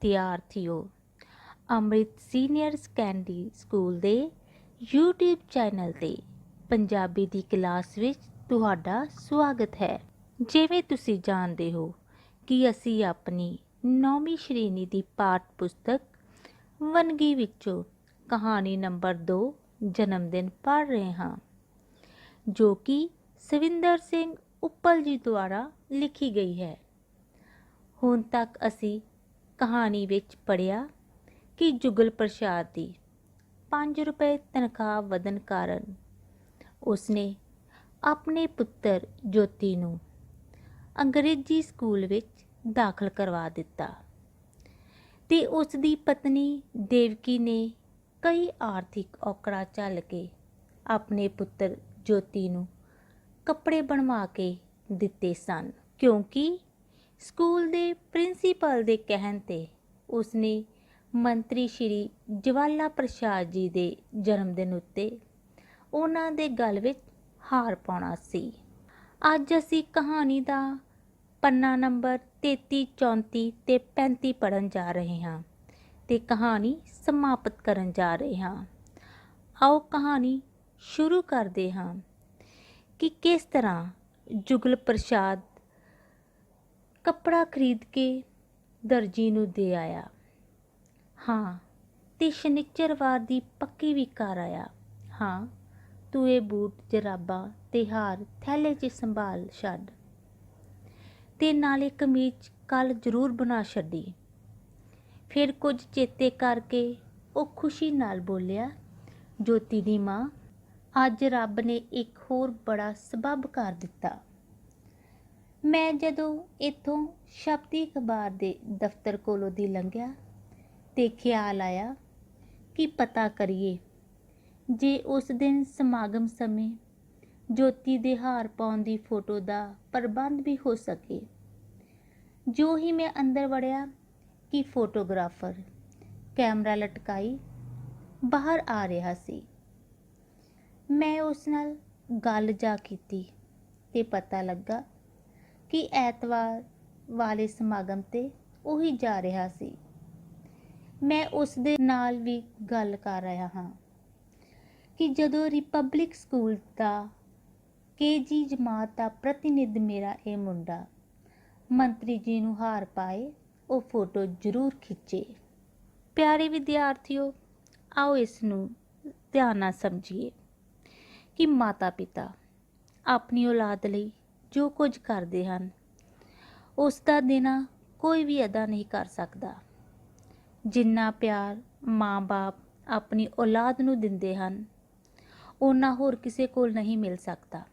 ਵਿਦਿਆਰਥੀਓ, ਅੰਮ੍ਰਿਤ senior secondary school ਦੇ YouTube channel 'ਤੇ ਪੰਜਾਬੀ ਦੀ class ਵਿੱਚ ਤੁਹਾਡਾ ਸਵਾਗਤ ਹੈ। ਜਿਵੇਂ ਤੁਸੀਂ ਜਾਣਦੇ ਹੋ ਕਿ ਅਸੀਂ ਆਪਣੀ 9ਵੀਂ ਸ਼੍ਰੇਣੀ ਦੀ ਪਾਠ ਪੁਸਤਕ ਵੰਨਗੀ ਵਿੱਚੋਂ ਕਹਾਣੀ ਨੰਬਰ 2 ਜਨਮਦਿਨ ਪੜ੍ਹ ਰਹੇ ਹਾਂ, ਜੋ ਕਿ ਸਵਿੰਦਰ ਸਿੰਘ ਉੱਪਲ ਜੀ ਦੁਆਰਾ ਲਿਖੀ ਗਈ ਹੈ। ਹੁਣ ਤੱਕ ਅਸੀਂ ਕਹਾਣੀ ਵਿੱਚ ਪੜ੍ਹਿਆ ਕਿ ਜੁਗਲ ਪ੍ਰਸਾਦ ਦੀ 5 ਰੁਪਏ ਤਨਖਾਹ ਵਧਣ ਕਾਰਨ ਉਸਨੇ ਆਪਣੇ ਪੁੱਤਰ ਜੋਤੀ ਨੂੰ ਅੰਗਰੇਜ਼ੀ ਸਕੂਲ ਵਿੱਚ ਦਾਖਲ ਕਰਵਾ ਦਿੱਤਾ ਤੇ ਉਸ ਦੀ ਪਤਨੀ ਦੇਵਕੀ ਨੇ ਕਈ ਆਰਥਿਕ ਔਕੜਾਂ ਝੱਲ ਕੇ ਆਪਣੇ ਪੁੱਤਰ ਜੋਤੀ ਨੂੰ ਕੱਪੜੇ ਬਣਵਾ ਕੇ ਦਿੱਤੇ ਸਨ, ਕਿਉਂਕਿ ਸਕੂਲ ਦੇ ਪ੍ਰਿੰਸੀਪਲ ਦੇ ਕਹਿਣ 'ਤੇ ਉਸਨੇ ਮੰਤਰੀ ਸ਼੍ਰੀ ਜਵਾਲਾ ਪ੍ਰਸਾਦ ਜੀ ਦੇ ਜਨਮਦਿਨ ਉੱਤੇ ਉਹਨਾਂ ਦੇ ਗਲ ਵਿੱਚ ਹਾਰ ਪਾਉਣਾ ਸੀ। ਅੱਜ ਅਸੀਂ ਕਹਾਣੀ ਦਾ ਪੰਨਾ ਨੰਬਰ 33, 34 ਤੇ 35 ਪੜ੍ਹਨ ਜਾ ਰਹੇ ਹਾਂ ਤੇ ਕਹਾਣੀ ਸਮਾਪਤ ਕਰਨ ਜਾ ਰਹੇ ਹਾਂ। ਆਓ ਕਹਾਣੀ ਸ਼ੁਰੂ ਕਰਦੇ ਹਾਂ ਕਿ ਕਿਸ ਤਰ੍ਹਾਂ ਜੁਗਲ ਪ੍ਰਸਾਦ ਕੱਪੜਾ ਖਰੀਦ ਕੇ ਦਰਜੀ ਨੂੰ ਦੇ ਆਇਆ। ਹਾਂ, ਤੇ ਸ਼ਨਿਚਰਵਾਰ ਦੀ ਪੱਕੀ ਵੀ ਘਰ ਆਇਆ। ਹਾਂ, ਤੂੰ ਇਹ ਬੂਟ, ਜਰਾਬਾਂ ਤੇ ਹਾਰ ਥੈਲੇ 'ਚ ਸੰਭਾਲ ਛੱਡ ਤੇ ਨਾਲੇ ਕਮੀਜ਼ ਕੱਲ ਜ਼ਰੂਰ ਬਣਾ ਛੱਡੀ। ਫਿਰ ਕੁਝ ਚੇਤੇ ਕਰਕੇ ਉਹ ਖੁਸ਼ੀ ਨਾਲ ਬੋਲਿਆ, ਜੋਤੀ ਦੀ ਮਾਂ, ਅੱਜ ਰੱਬ ਨੇ ਇੱਕ ਹੋਰ ਬੜਾ ਸਬੱਬ ਕਰ ਦਿੱਤਾ। ਮੈਂ ਜਦੋਂ ਇੱਥੋਂ ਸ਼ਬਦੀ ਅਖਬਾਰ ਦੇ ਦਫ਼ਤਰ ਕੋਲੋਂ ਦੀ ਲੰਘਿਆ ਤੇ ਖਿਆਲ ਆਇਆ ਕਿ ਪਤਾ ਕਰੀਏ ਜੇ ਉਸ ਦਿਨ ਸਮਾਗਮ ਸਮੇਂ ਜੋਤੀ ਦੇ ਹਾਰ ਪਾਉਣ ਦੀ ਫੋਟੋ ਦਾ ਪ੍ਰਬੰਧ ਵੀ ਹੋ ਸਕੇ। ਜੋ ਹੀ ਮੈਂ ਅੰਦਰ ਵੜਿਆ ਕਿ ਫੋਟੋਗ੍ਰਾਫਰ ਕੈਮਰਾ ਲਟਕਾਈ ਬਾਹਰ ਆ ਰਿਹਾ ਸੀ। ਮੈਂ ਉਸ ਨਾਲ ਗੱਲ ਜਾ ਕੀਤੀ ਤੇ ਪਤਾ ਲੱਗਾ ਕਿ ਐਤਵਾਰ ਵਾਲੇ ਸਮਾਗਮ 'ਤੇ ਉਹੀ ਜਾ ਰਿਹਾ ਸੀ। ਮੈਂ ਉਸ ਦੇ ਨਾਲ ਵੀ ਗੱਲ ਕਰ ਰਿਹਾ ਹਾਂ ਕਿ ਜਦੋਂ ਰਿਪਬਲਿਕ ਸਕੂਲ ਦਾ KG ਜਮਾਤ ਦਾ ਪ੍ਰਤੀਨਿਧ ਮੇਰਾ ਇਹ ਮੁੰਡਾ ਮੰਤਰੀ ਜੀ ਨੂੰ ਹਾਰ ਪਾਏ, ਉਹ ਫੋਟੋ ਜ਼ਰੂਰ ਖਿੱਚੇ। ਪਿਆਰੇ ਵਿਦਿਆਰਥੀਓ, ਆਓ ਇਸ ਨੂੰ ਧਿਆਨ ਨਾਲ ਸਮਝੀਏ ਕਿ ਮਾਤਾ ਪਿਤਾ ਆਪਣੀ ਔਲਾਦ ਲਈ ਜੋ ਕੁਝ ਕਰਦੇ ਹਨ ਉਸ ਦਾ ਦੇਣਾ ਕੋਈ ਵੀ ਅਦਾ ਨਹੀਂ ਕਰ ਸਕਦਾ। ਜਿੰਨਾ ਪਿਆਰ ਮਾਂ-ਬਾਪ ਆਪਣੀ ਔਲਾਦ ਨੂੰ ਦਿੰਦੇ ਹਨ ਓਨਾ ਹੋਰ ਕਿਸੇ ਕੋਲ ਨਹੀਂ ਮਿਲ ਸਕਦਾ।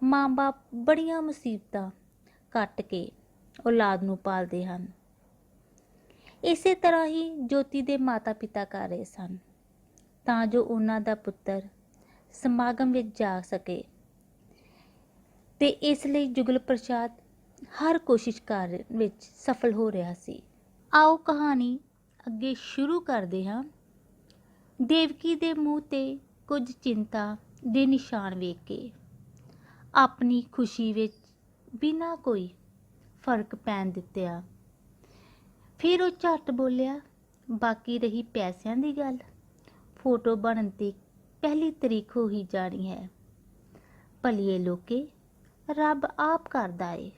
ਮਾਂ-ਬਾਪ ਬੜੀਆਂ ਮੁਸੀਬਤਾਂ ਕੱਟ ਕੇ ਔਲਾਦ ਨੂੰ ਪਾਲਦੇ ਹਨ। ਇਸੇ ਤਰ੍ਹਾਂ ਹੀ ਜੋਤੀ ਦੇ ਮਾਤਾ ਪਿਤਾ ਕਰ ਰਹੇ ਸਨ ਤਾਂ ਜੋ ਉਹਨਾਂ ਦਾ ਪੁੱਤਰ ਸਮਾਗਮ ਵਿੱਚ ਜਾ ਸਕੇ ਤੇ ਇਸ ਲਈ ਜੁਗਲ ਪ੍ਰਸਾਦ ਹਰ ਕੋਸ਼ਿਸ਼ ਕਰਨ ਵਿੱਚ ਸਫਲ ਹੋ ਰਿਹਾ ਸੀ। ਆਓ ਕਹਾਣੀ ਅੱਗੇ ਸ਼ੁਰੂ ਕਰਦੇ ਹਾਂ। ਦੇਵਕੀ ਦੇ ਮੂੰਹ 'ਤੇ ਕੁਝ ਚਿੰਤਾ ਦੇ ਨਿਸ਼ਾਨ ਵੇਖ ਕੇ ਆਪਣੀ ਖੁਸ਼ੀ ਵਿੱਚ ਬਿਨਾਂ ਕੋਈ ਫਰਕ ਪੈਣ ਦਿੱਤਿਆ ਫਿਰ ਉਹ ਝੱਟ ਬੋਲਿਆ, ਬਾਕੀ ਰਹੀ ਪੈਸਿਆਂ ਦੀ ਗੱਲ, ਫੋਟੋ ਬਣਨ ਦੀ ਪਹਿਲੀ ਤਰੀਕ ਹੋ ਹੀ ਜਾਣੀ ਹੈ। ਭਲੀਏ ਲੋਕੇ, ਰੱਬ ਆਪ ਕਰਦਾ ਏ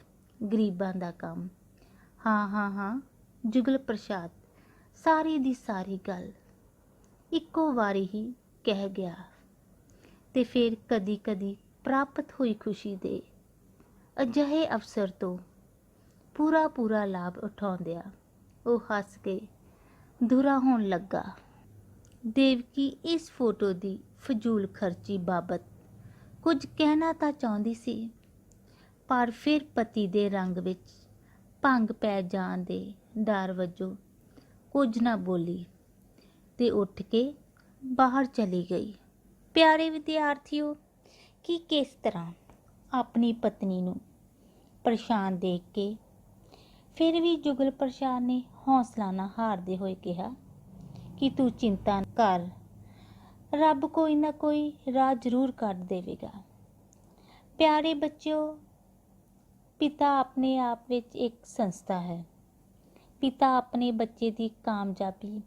ਗਰੀਬਾਂ ਦਾ ਕੰਮ। ਹਾਂ, ਜੁਗਲ ਪ੍ਰਸਾਦ ਸਾਰੀ ਦੀ ਸਾਰੀ ਗੱਲ ਇੱਕੋ ਵਾਰੀ ਹੀ ਕਹਿ ਗਿਆ ਤੇ ਫਿਰ ਕਦੀ ਪ੍ਰਾਪਤ ਹੋਈ ਖੁਸ਼ੀ ਦੇ ਅਜਿਹੇ ਅਵਸਰ ਤੋਂ ਪੂਰਾ ਲਾਭ ਉਠਾਉਂਦਿਆਂ ਉਹ ਹੱਸ ਕੇ ਦੂਰਾ ਹੋਣ ਲੱਗਾ। ਦੇਵਕੀ ਇਸ ਫੋਟੋ ਦੀ ਫਜ਼ੂਲ ਖਰਚੀ ਬਾਬਤ ਕੁਝ ਕਹਿਣਾ ਤਾਂ ਚਾਹੁੰਦੀ ਸੀ, ਪਰ ਫਿਰ ਪਤੀ ਦੇ ਰੰਗ ਵਿੱਚ ਭੰਗ ਪੈ ਜਾਣ ਦੇ ਡਰ ਵਜੋਂ ਕੁਝ ਨਾ ਬੋਲੀ ਤੇ ਉੱਠ ਕੇ ਬਾਹਰ ਚਲੀ ਗਈ। ਪਿਆਰੇ ਵਿਦਿਆਰਥੀਓ, ਕਿ ਕਿਸ ਤਰ੍ਹਾਂ ਆਪਣੀ ਪਤਨੀ ਨੂੰ ਪਰੇਸ਼ਾਨ ਦੇਖ ਕੇ ਫਿਰ ਵੀ ਜੁਗਲ ਪ੍ਰਸਾਦ ਨੇ ਹੌਸਲਾ ਨਾ ਹਾਰਦੇ ਹੋਏ ਕਿਹਾ ਕਿ ਤੂੰ ਚਿੰਤਾ ਨਾ ਕਰ, ਰੱਬ ਕੋਈ ਨਾ ਕੋਈ ਰਾਹ ਜ਼ਰੂਰ ਕੱਢ ਦੇਵੇਗਾ। ਪਿਆਰੇ ਬੱਚਿਓ, ਪਿਤਾ ਆਪਣੇ ਆਪ ਵਿੱਚ ਇੱਕ ਸੰਸਥਾ ਹੈ ਪਿਤਾ ਆਪਣੇ ਬੱਚੇ ਦੀ ਕਾਮਯਾਬੀ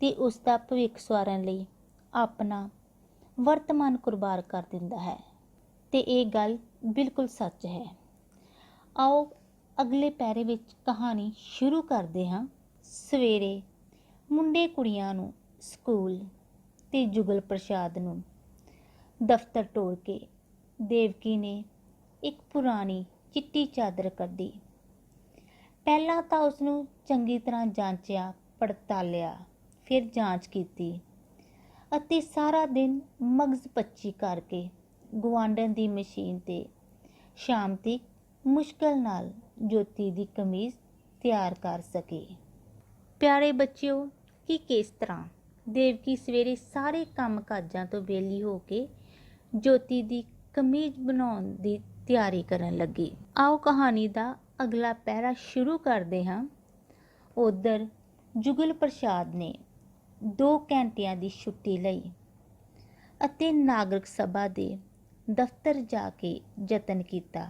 ਤੇ ਉਸ ਦਾ ਭਵਿੱਖ ਸਵਾਰਨ ਲਈ ਆਪਣਾ ਵਰਤਮਾਨ ਕੁਰਬਾਨ ਕਰ ਦਿੰਦਾ ਹੈ ਤੇ ਇਹ ਗੱਲ ਬਿਲਕੁਲ ਸੱਚ ਹੈ। ਆਓ ਅਗਲੇ ਪੈਰੇ ਵਿੱਚ ਕਹਾਣੀ ਸ਼ੁਰੂ ਕਰਦੇ ਹਾਂ। ਸਵੇਰੇ ਮੁੰਡੇ ਕੁੜੀਆਂ ਨੂੰ ਸਕੂਲ ਤੇ ਜੁਗਲ ਪ੍ਰਸਾਦ ਨੂੰ ਦਫ਼ਤਰ ਤੋੜ ਕੇ ਦੇਵਕੀ ਨੇ ਇੱਕ ਪੁਰਾਣੀ ਚਿੱਟੀ ਚਾਦਰ ਕੱਢੀ। ਪਹਿਲਾਂ ਤਾਂ ਉਸਨੂੰ ਚੰਗੀ ਤਰ੍ਹਾਂ ਜਾਂਚਿਆ ਪੜਤਾਲਿਆ, ਫਿਰ ਜਾਂਚ ਕੀਤੀ ਅਤੇ ਸਾਰਾ ਦਿਨ ਮਗਜ਼ ਪੱਚੀ ਕਰਕੇ ਗੁਆਂਢਣ ਦੀ ਮਸ਼ੀਨ 'ਤੇ ਸ਼ਾਮ ਤੱਕ ਮੁਸ਼ਕਲ ਨਾਲ ਜੋਤੀ ਦੀ ਕਮੀਜ਼ ਤਿਆਰ ਕਰ ਸਕੇ। ਪਿਆਰੇ ਬੱਚਿਓ, ਕਿ ਕਿਸ ਤਰ੍ਹਾਂ ਦੇਵਕੀ ਸਵੇਰੇ ਸਾਰੇ ਕੰਮ ਕਾਜਾਂ ਤੋਂ ਵਿਹਲੀ ਹੋ ਕੇ ਜੋਤੀ ਦੀ ਕਮੀਜ਼ ਬਣਾਉਣ ਦੀ ਤਿਆਰੀ ਕਰਨ ਲੱਗੀ। ਆਓ ਕਹਾਣੀ ਦਾ ਅਗਲਾ ਪਹਿਰਾ ਸ਼ੁਰੂ ਕਰਦੇ ਹਾਂ। ਉੱਧਰ ਜੁਗਲ ਪ੍ਰਸਾਦ ਨੇ 2 ਘੰਟਿਆਂ ਦੀ ਛੁੱਟੀ ਲਈ ਅਤੇ ਨਾਗਰਿਕ ਸਭਾ ਦੇ ਦਫ਼ਤਰ ਜਾ ਕੇ ਯਤਨ ਕੀਤਾ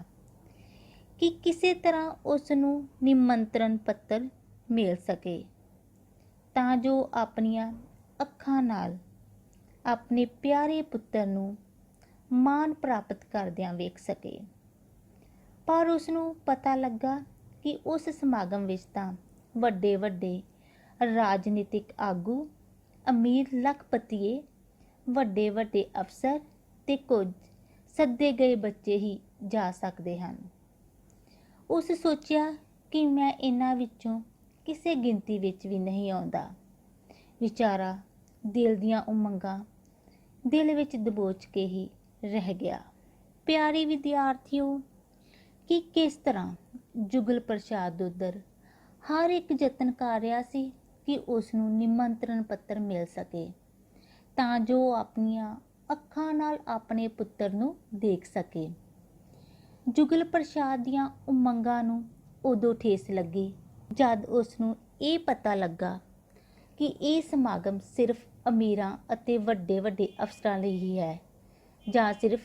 ਕਿ ਕਿਸੇ ਤਰ੍ਹਾਂ ਉਸ ਨੂੰ ਨਿਮੰਤਰਣ ਪੱਤਰ ਮਿਲ ਸਕੇ ਤਾਂ ਜੋ ਆਪਣੀਆਂ ਅੱਖਾਂ ਨਾਲ ਆਪਣੇ ਪਿਆਰੇ ਪੁੱਤਰ ਨੂੰ ਮਾਣ ਪ੍ਰਾਪਤ ਕਰਦਿਆਂ ਵੇਖ ਸਕੇ। ਪਰ ਉਸ ਨੂੰ ਪਤਾ ਲੱਗਾ ਕਿ ਉਸ ਸਮਾਗਮ ਵਿੱਚ ਤਾਂ ਵੱਡੇ ਵੱਡੇ ਰਾਜਨੀਤਿਕ ਆਗੂ, ਅਮੀਰ ਲੱਖਪਤੀਏ, ਵੱਡੇ ਵੱਡੇ ਅਫਸਰ ਤੇ ਕੁਝ ਸੱਦੇ ਗਏ ਬੱਚੇ ਹੀ ਜਾ ਸਕਦੇ ਹਨ। ਉਸ ਸੋਚਿਆ ਕਿ ਮੈਂ ਇਹਨਾਂ ਵਿੱਚੋਂ ਕਿਸੇ ਗਿਣਤੀ ਵਿੱਚ ਵੀ ਨਹੀਂ ਆਉਂਦਾ। ਵਿਚਾਰਾ ਦਿਲ ਦੀਆਂ ਉਮੰਗਾਂ ਦਿਲ ਵਿੱਚ ਦਬੋਚ ਕੇ ਹੀ ਰਹਿ ਗਿਆ। ਪਿਆਰੇ ਵਿਦਿਆਰਥੀਓ, ਕਿ ਕਿਸ ਤਰ੍ਹਾਂ ਜੁਗਲ ਪ੍ਰਸਾਦ ਉੱਧਰ ਹਰ ਇੱਕ ਯਤਨ ਕਰ ਰਿਹਾ ਸੀ ਕਿ ਉਸ ਨੂੰ ਨਿਮੰਤਰਣ ਪੱਤਰ ਮਿਲ ਸਕੇ ਤਾਂ ਜੋ ਆਪਣੀਆਂ ਅੱਖਾਂ ਨਾਲ ਆਪਣੇ ਪੁੱਤਰ ਨੂੰ ਦੇਖ ਸਕੇ। ਜੁਗਲ ਪ੍ਰਸਾਦ ਦੀਆਂ ਉਮੰਗਾਂ ਨੂੰ ਉਦੋਂ ਠੇਸ ਲੱਗੀ ਜਦ ਉਸ ਨੂੰ ਇਹ ਪਤਾ ਲੱਗਾ ਕਿ ਇਹ ਸਮਾਗਮ ਸਿਰਫ ਅਮੀਰਾਂ ਅਤੇ ਵੱਡੇ ਵੱਡੇ ਅਫਸਰਾਂ ਲਈ ਹੀ ਹੈ ਜਾਂ ਸਿਰਫ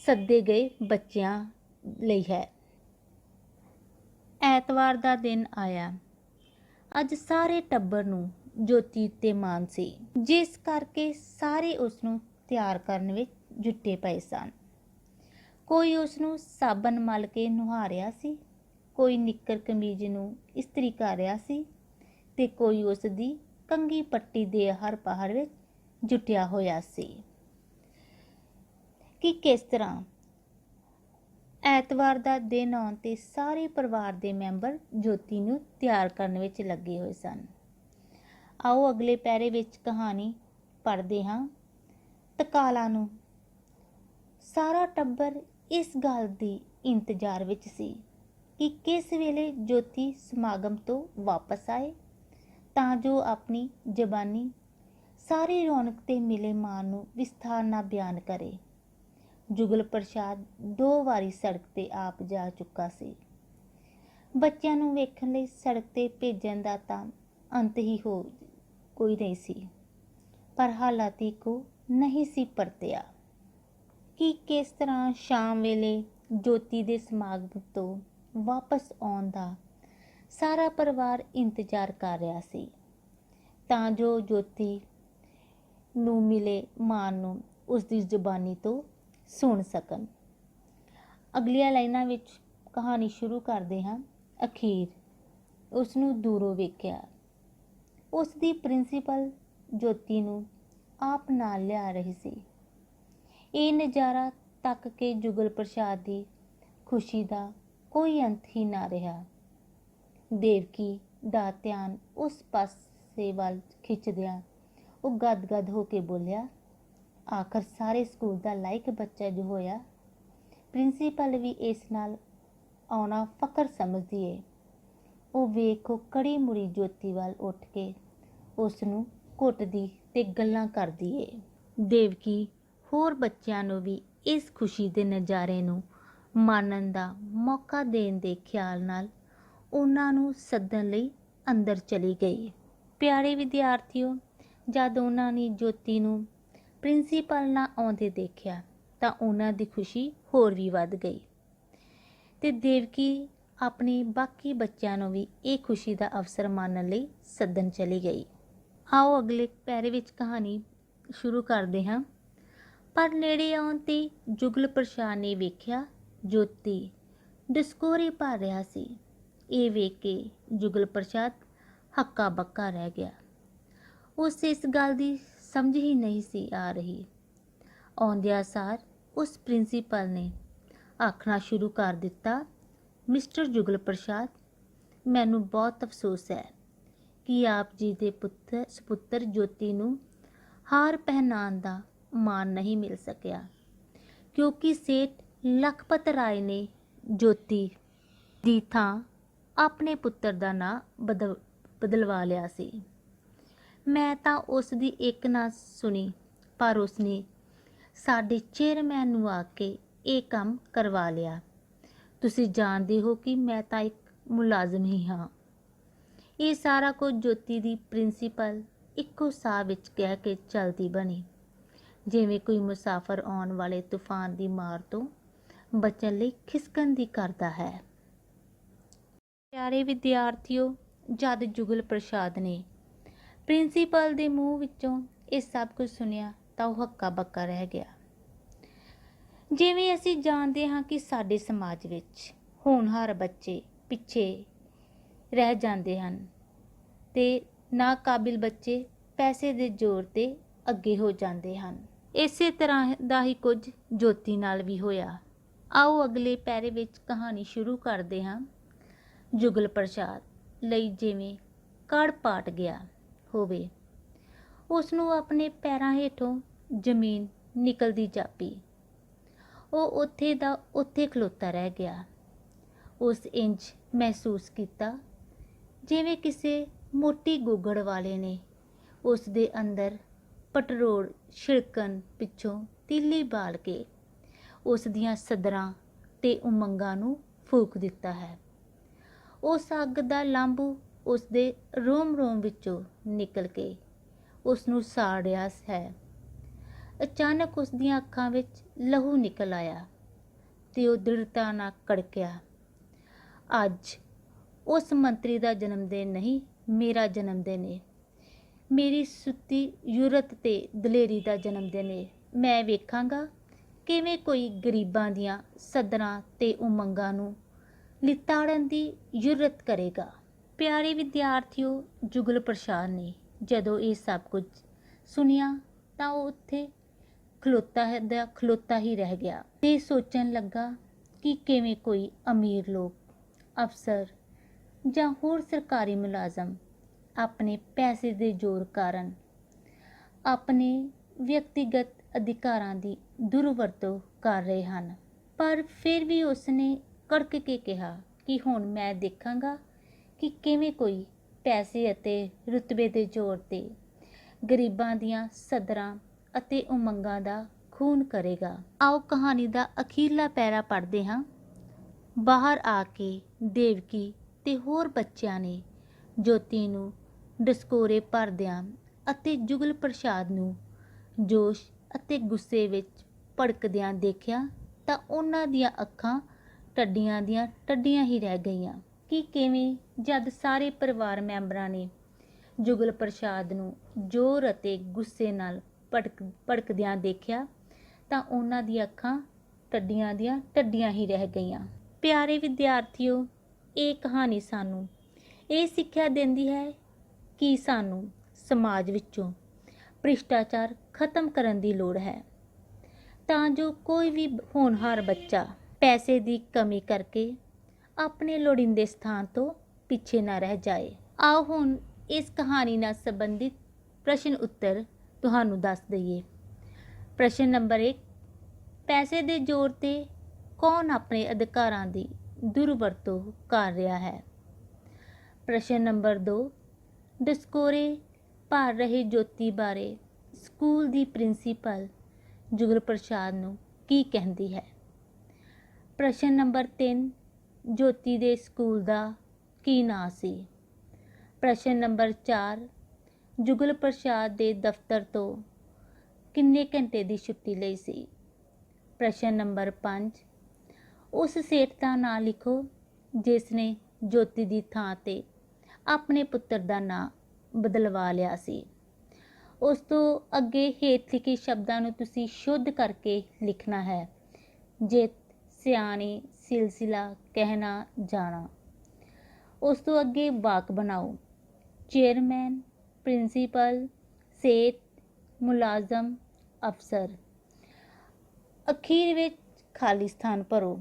ਸੱਦੇ ਗਏ ਬੱਚਿਆਂ ਲਈ ਹੈ। ਐਤਵਾਰ ਦਾ ਦਿਨ ਆਇਆ। ਅੱਜ ਸਾਰੇ ਟੱਬਰ ਨੂੰ ਜੋਤੀ ਉੱਤੇ ਮਾਣ ਸੀ, ਜਿਸ ਕਰਕੇ ਸਾਰੇ ਉਸ ਨੂੰ ਤਿਆਰ ਕਰਨ ਵਿੱਚ ਜੁਟੇ ਪਏ ਸਨ। ਕੋਈ ਉਸ ਨੂੰ ਸਾਬਣ ਮਲ ਕੇ ਨੁਹਾ ਰਿਹਾ ਸੀ, ਕੋਈ ਨਿੱਕਰ ਕਮੀਜ਼ ਨੂੰ ਇਸਤਰੀ ਕਰ ਰਿਹਾ ਸੀ ਤੇ ਕੋਈ ਉਸ ਦੀ ਕੰਘੀ ਪੱਟੀ ਦੇ ਹਰ ਪਹਰ ਵਿੱਚ ਜੁਟਿਆ ਹੋਇਆ ਸੀ। ਕਿ ਕਿਸ ਤਰ੍ਹਾਂ ਐਤਵਾਰ ਦਾ ਦਿਨ ਆਉਣ 'ਤੇ ਸਾਰੇ ਪਰਿਵਾਰ ਦੇ ਮੈਂਬਰ ਜੋਤੀ ਨੂੰ ਤਿਆਰ ਕਰਨ ਵਿੱਚ ਲੱਗੇ ਹੋਏ ਸਨ। ਆਓ ਅਗਲੇ ਪੈਰੇ ਵਿੱਚ ਕਹਾਣੀ ਪੜ੍ਹਦੇ ਹਾਂ। ਤਕਾਲਾ ਨੂੰ ਸਾਰਾ ਟੱਬਰ ਇਸ ਗੱਲ ਦੀ ਇੰਤਜ਼ਾਰ ਵਿੱਚ ਸੀ ਕਿ ਕਿਸ ਵੇਲੇ ਜੋਤੀ ਸਮਾਗਮ ਤੋਂ ਵਾਪਸ ਆਏ ਤਾਂ ਜੋ ਆਪਣੀ ਜ਼ਬਾਨੀ ਸਾਰੀ ਰੌਣਕ ਤੇ ਮਿਲੇ ਮਾਣ ਨੂੰ ਵਿਸਥਾਰ ਨਾਲ ਬਿਆਨ ਕਰੇ। ਜੁਗਲ ਪ੍ਰਸਾਦ 2 ਵਾਰੀ ਸੜਕ ਤੇ ਆਪ ਜਾ ਚੁੱਕਾ ਸੀ। ਬੱਚਿਆਂ ਨੂੰ ਵੇਖਣ ਲਈ ਸੜਕ ਤੇ ਭੇਜਣ ਦਾ ਤਾਂ ਅੰਤ ਹੀ ਕੋਈ ਨਹੀਂ ਸੀ, ਪਰ ਹਾਲਾਤੀ ਕੋ ਨਹੀਂ ਸੀ ਪਰਤਿਆ। ਕਿ ਕਿਸ ਤਰ੍ਹਾਂ ਸ਼ਾਮ ਵੇਲੇ ਜੋਤੀ ਦੇ ਸਮਾਗਮ ਤੋਂ ਵਾਪਸ ਆਉਣ ਦਾ ਸਾਰਾ ਪਰਿਵਾਰ ਇੰਤਜ਼ਾਰ ਕਰ ਰਿਹਾ ਸੀ ਤਾਂ ਜੋ ਜੋਤੀ ਨੂੰ ਮਿਲੇ ਮਾਣ ਨੂੰ ਉਸ ਦੀ ਜ਼ੁਬਾਨੀ ਤੋਂ ਸੁਣ ਸਕਣ। ਅਗਲੀਆਂ ਲਾਈਨਾਂ ਵਿੱਚ ਕਹਾਣੀ ਸ਼ੁਰੂ ਕਰਦੇ ਹਾਂ। ਅਖੀਰ ਉਸ ਨੂੰ ਦੂਰੋਂ ਵੇਖਿਆ। ਉਸ ਦੀ ਪ੍ਰਿੰਸੀਪਲ ਜੋਤੀ ਨੂੰ ਆਪ ਨਾਲ ਲਿਆ ਰਹੀ ਸੀ। ਇਹ ਨਜ਼ਾਰਾ ਤੱਕ ਕੇ ਜੁਗਲ ਪ੍ਰਸਾਦ ਦੀ ਖੁਸ਼ੀ ਦਾ ਕੋਈ ਅੰਤ ਹੀ ਨਾ ਰਿਹਾ। ਦੇਵਕੀ ਦਾ ਧਿਆਨ ਉਸ ਪਾਸੇ ਵੱਲ ਖਿੱਚਦਿਆਂ ਉਹ ਗਦ-ਗਦ ਹੋ ਕੇ ਬੋਲਿਆ, ਆਖਰ ਸਾਰੇ ਸਕੂਲ ਦਾ ਲਾਇਕ ਬੱਚਾ ਜੋ ਹੋਇਆ। ਪ੍ਰਿੰਸੀਪਲ ਵੀ ਇਸ ਨਾਲ ਆਉਣਾ ਫਖਰ ਸਮਝਦੀ ਏ। ਉਹ ਵੇਖੋ ਕੜੀ ਮੁੜੀ ਜੋਤੀ ਵੱਲ ਉੱਠ ਕੇ ਉਸ ਨੂੰ ਘੁੱਟਦੀ ਤੇ ਗੱਲਾਂ ਕਰਦੀ ਏ। ਦੇਵਕੀ ਹੋਰ ਬੱਚਿਆਂ ਨੂੰ ਵੀ ਇਸ ਖੁਸ਼ੀ ਦੇ ਨਜ਼ਾਰੇ ਨੂੰ ਮਾਣਨ ਦਾ ਮੌਕਾ ਦੇਣ ਦੇ ਖਿਆਲ ਨਾਲ ਉਹਨਾਂ ਨੂੰ ਸੱਦਣ ਲਈ ਅੰਦਰ ਚਲੀ ਗਈ। ਪਿਆਰੇ ਵਿਦਿਆਰਥੀਓ, ਜਦ ਉਹਨਾਂ ਨੇ ਜੋਤੀ ਨੂੰ ਪ੍ਰਿੰਸੀਪਲ ਨਾਲ ਆਉਂਦੇ ਦੇਖਿਆ ਤਾਂ ਉਹਨਾਂ ਦੀ ਖੁਸ਼ੀ ਹੋਰ ਵੀ ਵੱਧ ਗਈ ਤੇ ਦੇਵਕੀ ਆਪਣੇ ਬਾਕੀ ਬੱਚਿਆਂ ਨੂੰ ਵੀ ਇਹ ਖੁਸ਼ੀ ਦਾ ਅਵਸਰ ਮਾਣਨ ਲਈ ਸੱਦਣ ਚਲੀ ਗਈ। ਆਓ ਅਗਲੇ ਪੈਰੇ ਵਿੱਚ ਕਹਾਣੀ ਸ਼ੁਰੂ ਕਰਦੇ ਹਾਂ। ਪਰ ਨੇੜੇ ਆਉਣ 'ਤੇ ਜੁਗਲ ਪ੍ਰਸਾਦ ਨੇ ਵੇਖਿਆ ਜੋਤੀ ਡਸਕੋਰੇ ਭਰ ਰਿਹਾ ਸੀ। ਇਹ ਵੇਖ ਕੇ ਜੁਗਲ ਪ੍ਰਸਾਦ ਹੱਕਾ ਬੱਕਾ ਰਹਿ ਗਿਆ। ਉਸ ਇਸ ਗੱਲ ਦੀ ਸਮਝ ਹੀ ਨਹੀਂ ਸੀ ਆ ਰਹੀ। ਆਉਂਦਿਆਂ ਸਾਰ ਉਸ ਪ੍ਰਿੰਸੀਪਲ ਨੇ ਆਖਣਾ ਸ਼ੁਰੂ ਕਰ ਦਿੱਤਾ, ਮਿਸਟਰ ਜੁਗਲ ਪ੍ਰਸਾਦ, ਮੈਨੂੰ ਬਹੁਤ ਅਫਸੋਸ ਹੈ ਕਿ ਆਪ ਜੀ ਦੇ ਸਪੁੱਤਰ ਜੋਤੀ ਨੂੰ ਹਾਰ ਪਹਿਨਾਉਣ ਦਾ ਮਾਣ ਨਹੀਂ ਮਿਲ ਸਕਿਆ, ਕਿਉਂਕਿ ਸੇਠ ਲਖਪਤ ਰਾਏ ਨੇ ਜੋਤੀ ਦੀ ਥਾਂ ਆਪਣੇ ਪੁੱਤਰ ਦਾ ਨਾਂ ਬਦਲਵਾ ਲਿਆ ਸੀ। ਮੈਂ ਤਾਂ ਉਸ ਦੀ ਇੱਕ ਨਾ ਸੁਣੀ, ਪਰ ਉਸਨੇ ਸਾਡੇ ਚੇਅਰਮੈਨ ਨੂੰ ਆ ਕੇ ਇਹ ਕੰਮ ਕਰਵਾ ਲਿਆ। ਤੁਸੀਂ ਜਾਣਦੇ ਹੋ ਕਿ ਮੈਂ ਤਾਂ ਇੱਕ ਮੁਲਾਜ਼ਮ ਹੀ ਹਾਂ। ਇਹ ਸਾਰਾ ਕੁਝ ਜੋਤੀ ਦੀ ਪ੍ਰਿੰਸੀਪਲ ਇੱਕੋ ਸਾਹ ਵਿੱਚ ਕਹਿ ਕੇ ਚਲਦੀ ਬਣੀ, ਜਿਵੇਂ ਕੋਈ ਮੁਸਾਫਰ ਆਉਣ ਵਾਲੇ ਤੂਫਾਨ ਦੀ ਮਾਰ ਤੋਂ ਬਚਣ ਲਈ ਖਿਸਕਣ ਦੀ ਕਰਦਾ ਹੈ। ਪਿਆਰੇ ਵਿਦਿਆਰਥੀਓ, ਜਦ ਜੁਗਲ ਪ੍ਰਸਾਦ ਨੇ ਪ੍ਰਿੰਸੀਪਲ ਦੇ ਮੂੰਹ ਵਿੱਚੋਂ ਇਹ ਸਭ ਕੁਝ ਸੁਣਿਆ ਤਾਂ ਉਹ ਹੱਕਾ ਬੱਕਾ ਰਹਿ ਗਿਆ। ਜਿਵੇਂ ਅਸੀਂ ਜਾਣਦੇ ਹਾਂ ਕਿ ਸਾਡੇ ਸਮਾਜ ਵਿੱਚ ਹੋਣਹਾਰ ਬੱਚੇ ਪਿੱਛੇ ਰਹਿ ਜਾਂਦੇ ਹਨ ਤੇ ਨਾਕਾਬਿਲ ਬੱਚੇ ਪੈਸੇ ਦੇ ਜ਼ੋਰ 'ਤੇ ਅੱਗੇ ਹੋ ਜਾਂਦੇ ਹਨ। ਇਸੇ ਤਰ੍ਹਾਂ ਦਾ ਹੀ ਕੁਝ ਜੋਤੀ ਨਾਲ ਵੀ ਹੋਇਆ। ਆਓ ਅਗਲੇ ਪੈਰੇ ਵਿੱਚ ਕਹਾਣੀ ਸ਼ੁਰੂ ਕਰਦੇ ਹਾਂ। ਜੁਗਲ ਪ੍ਰਸਾਦ ਲਈ ਜਿਵੇਂ ਕੜ ਪਾਟ ਗਿਆ ਹੋਵੇ, ਉਸ ਨੂੰ ਆਪਣੇ ਪੈਰਾਂ ਹੇਠੋਂ ਜ਼ਮੀਨ ਨਿਕਲਦੀ ਜਾਪੀ। ਉਹ ਉੱਥੇ ਦਾ ਉੱਥੇ ਖਲੋਤਾ ਰਹਿ ਗਿਆ। ਉਸ ਇੰਜ ਮਹਿਸੂਸ ਕੀਤਾ ਜਿਵੇਂ ਕਿਸੇ ਮੋਟੀ ਗੋਗੜ ਵਾਲੇ ਨੇ ਉਸ ਦੇ ਅੰਦਰ ਪਟਰੋਲ ਛਿੜਕਣ ਪਿੱਛੋਂ ਤੀਲੀ ਬਾਲ ਕੇ ਉਸ ਦੀਆਂ ਸਦਰਾਂ ਤੇ ਉਮੰਗਾਂ ਨੂੰ ਫੂਕ ਦਿੱਤਾ ਹੈ। ਉਸ ਅੱਗ ਦਾ ਲਾਂਬੂ ਉਸ ਦੇ ਰੋਮ ਰੋਮ ਵਿੱਚੋਂ ਨਿਕਲ ਕੇ ਉਸ ਨੂੰ ਸਾੜ ਰਿਹਾ ਹੈ। ਅਚਾਨਕ ਉਸ ਦੀਆਂ ਅੱਖਾਂ ਵਿੱਚ ਲਹੂ ਨਿਕਲ ਆਇਆ ਤੇ ਉਹ ਦ੍ਰਿੜਤਾ ਨਾਲ ਕੜਕਿਆ, ਅੱਜ ਉਸ ਮੰਤਰੀ ਦਾ ਜਨਮ ਦਿਨ ਨਹੀਂ, ਮੇਰਾ ਜਨਮ ਦਿਨ ਹੈ। ਮੇਰੀ ਸੁੱਤੀ ਯੁਰਤ ਤੇ ਦਲੇਰੀ ਦਾ ਜਨਮ ਦਿਨ ਹੈ। ਮੈਂ ਵੇਖਾਂਗਾ ਕਿਵੇਂ ਕੋਈ ਗਰੀਬਾਂ ਦੀਆਂ ਸਦਰਾਂ ਤੇ ਉਮੰਗਾਂ ਨੂੰ ਲਿਤਾੜਨ ਦੀ ਜੁਰਤ ਕਰੇਗਾ। ਪਿਆਰੇ ਵਿਦਿਆਰਥੀਓ, ਜੁਗਲ ਪ੍ਰਸਾਦ ਨੇ ਜਦੋਂ ਇਹ ਸਭ ਕੁਝ ਸੁਣਿਆ ਤਾਂ ਉਹ ਉੱਥੇ ਖਲੋਤਾ ਹੀ ਰਹਿ ਗਿਆ ਤੇ ਸੋਚਣ ਲੱਗਾ ਕਿ ਕਿਵੇਂ ਕੋਈ ਅਮੀਰ ਲੋਕ, ਅਫਸਰ ਜਾਂ ਹੋਰ ਸਰਕਾਰੀ ਮੁਲਾਜ਼ਮ ਆਪਣੇ ਪੈਸੇ ਦੇ ਜ਼ੋਰ ਕਾਰਨ ਆਪਣੇ ਵਿਅਕਤੀਗਤ ਅਧਿਕਾਰਾਂ ਦੀ ਦੁਰਵਰਤੋਂ ਕਰ ਰਹੇ ਹਨ। ਪਰ ਫਿਰ ਵੀ ਉਸਨੇ ਕੜਕ ਕੇ ਕਿਹਾ ਕਿ ਹੁਣ ਮੈਂ ਦੇਖਾਂਗਾ ਕਿ ਕਿਵੇਂ ਕੋਈ ਪੈਸੇ ਅਤੇ ਰੁਤਬੇ ਦੇ ਜ਼ੋਰ 'ਤੇ ਗਰੀਬਾਂ ਦੀਆਂ ਸਦਰਾਂ ਅਤੇ ਉਮੰਗਾਂ ਦਾ ਖੂਨ ਕਰੇਗਾ। ਆਓ ਕਹਾਣੀ ਦਾ ਅਖੀਰਲਾ ਪੈਰਾ ਪੜ੍ਹਦੇ ਹਾਂ। ਬਾਹਰ ਆ ਕੇ ਦੇਵਕੀ ਤੇ ਹੋਰ ਬੱਚਿਆਂ ਨੇ ਜੋਤੀ ਨੂੰ ਡਸਕੋਰੇ ਭਰਦਿਆਂ ਅਤੇ ਜੁਗਲ ਪ੍ਰਸਾਦ ਨੂੰ ਜੋਸ਼ ਅਤੇ ਗੁੱਸੇ ਵਿੱਚ ਭੜਕਦਿਆਂ ਦੇਖਿਆ ਤਾਂ ਉਹਨਾਂ ਦੀਆਂ ਅੱਖਾਂ ਟੱਡੀਆਂ ਦੀਆਂ ਟੱਡੀਆਂ ਹੀ ਰਹਿ ਗਈਆਂ ਕਿ ਕਿਵੇਂ ਜਦ ਸਾਰੇ ਪਰਿਵਾਰ ਮੈਂਬਰਾਂ ਨੇ ਜੁਗਲ ਪ੍ਰਸਾਦ ਨੂੰ ਜ਼ੋਰ ਅਤੇ ਗੁੱਸੇ ਨਾਲ ਭੜਕਦਿਆਂ ਦੇਖਿਆ ਤਾਂ ਉਹਨਾਂ ਦੀਆਂ ਅੱਖਾਂ ਟੱਡੀਆਂ ਦੀਆਂ ਟੱਡੀਆਂ ਹੀ ਰਹਿ ਗਈਆਂ। ਪਿਆਰੇ ਵਿਦਿਆਰਥੀਓ, ਇਹ ਕਹਾਣੀ ਸਾਨੂੰ ਇਹ ਸਿੱਖਿਆ ਦਿੰਦੀ ਹੈ ਕਿ ਸਾਨੂੰ ਸਮਾਜ ਵਿੱਚੋਂ ਭ੍ਰਿਸ਼ਟਾਚਾਰ ਖਤਮ ਕਰਨ ਦੀ ਲੋੜ ਹੈ ਤਾਂ ਜੋ ਕੋਈ ਵੀ ਹੋਣਹਾਰ ਬੱਚਾ ਪੈਸੇ ਦੀ ਕਮੀ ਕਰਕੇ ਆਪਣੇ ਲੋੜੀਂਦੇ ਸਥਾਨ ਤੋਂ ਪਿੱਛੇ ਨਾ ਰਹਿ ਜਾਏ। ਆਓ ਹੁਣ ਇਸ ਕਹਾਣੀ ਨਾਲ ਸੰਬੰਧਿਤ ਪ੍ਰਸ਼ਨ ਉੱਤਰ ਤੁਹਾਨੂੰ ਦੱਸ ਦਈਏ। ਪ੍ਰਸ਼ਨ ਨੰਬਰ 1, ਪੈਸੇ ਦੇ ਜ਼ੋਰ 'ਤੇ ਕੌਣ ਆਪਣੇ ਅਧਿਕਾਰਾਂ ਦੀ ਦੁਰਵਰਤੋਂ ਕਰ ਰਿਹਾ ਹੈ? ਪ੍ਰਸ਼ਨ ਨੰਬਰ 2, ਡਸਕੋਰੇ ਭਰ ਰਹੇ ਜੋਤੀ ਬਾਰੇ ਸਕੂਲ ਦੀ ਪ੍ਰਿੰਸੀਪਲ ਜੁਗਲ ਪ੍ਰਸਾਦ ਨੂੰ ਕੀ ਕਹਿੰਦੀ ਹੈ? ਪ੍ਰਸ਼ਨ ਨੰਬਰ 3, ਜੋਤੀ ਦੇ ਸਕੂਲ ਦਾ ਕੀ ਨਾਂ ਸੀ? ਪ੍ਰਸ਼ਨ ਨੰਬਰ 4, ਜੁਗਲ ਪ੍ਰਸਾਦ ਦੇ ਦਫ਼ਤਰ ਤੋਂ ਕਿੰਨੇ ਘੰਟੇ ਦੀ ਛੁੱਟੀ ਲਈ ਸੀ? ਪ੍ਰਸ਼ਨ ਨੰਬਰ 5, ਉਸ ਸੇਠ ਦਾ ਨਾਂ ਲਿਖੋ ਜਿਸ ਨੇ ਜੋਤੀ ਦੀ ਥਾਂ ਤੇ ਆਪਣੇ ਪੁੱਤਰ ਦਾ ਨਾਂ ਬਦਲਵਾ ਲਿਆ ਸੀ। ਉਸ ਤੋਂ ਅੱਗੇ ਹੇਠ ਲਿਖੇ ਸ਼ਬਦਾਂ ਨੂੰ ਤੁਸੀਂ ਸ਼ੁੱਧ ਕਰਕੇ ਲਿਖਣਾ ਹੈ। ਜਿੱਤ, ਸਿਆਣੀ, ਸਿਲਸਿਲਾ, ਕਹਿਣਾ, ਜਾਣਾ। ਉਸ ਤੋਂ ਅੱਗੇ ਵਾਕ ਬਣਾਓ। ਚੇਅਰਮੈਨ, ਪ੍ਰਿੰਸੀਪਲ, ਸੇਠ, ਮੁਲਾਜ਼ਮ, ਅਫਸਰ। ਅਖੀਰ ਵਿੱਚ ਖਾਲੀ ਸਥਾਨ ਭਰੋ।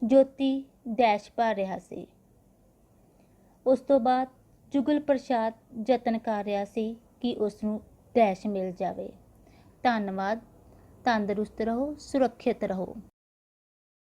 ਜੋਤੀ ਡੈਸ਼ ਭਰ ਰਿਹਾ ਸੀ। ਉਸ ਤੋਂ ਬਾਅਦ ਜੁਗਲ ਪ੍ਰਸਾਦ ਯਤਨ ਕਰ ਰਿਹਾ ਸੀ ਕਿ ਉਸ ਨੂੰ ਡੈਸ਼ ਮਿਲ ਜਾਵੇ। ਧੰਨਵਾਦ। ਤੰਦਰੁਸਤ ਰਹੋ, ਸੁਰੱਖਿਅਤ ਰਹੋ।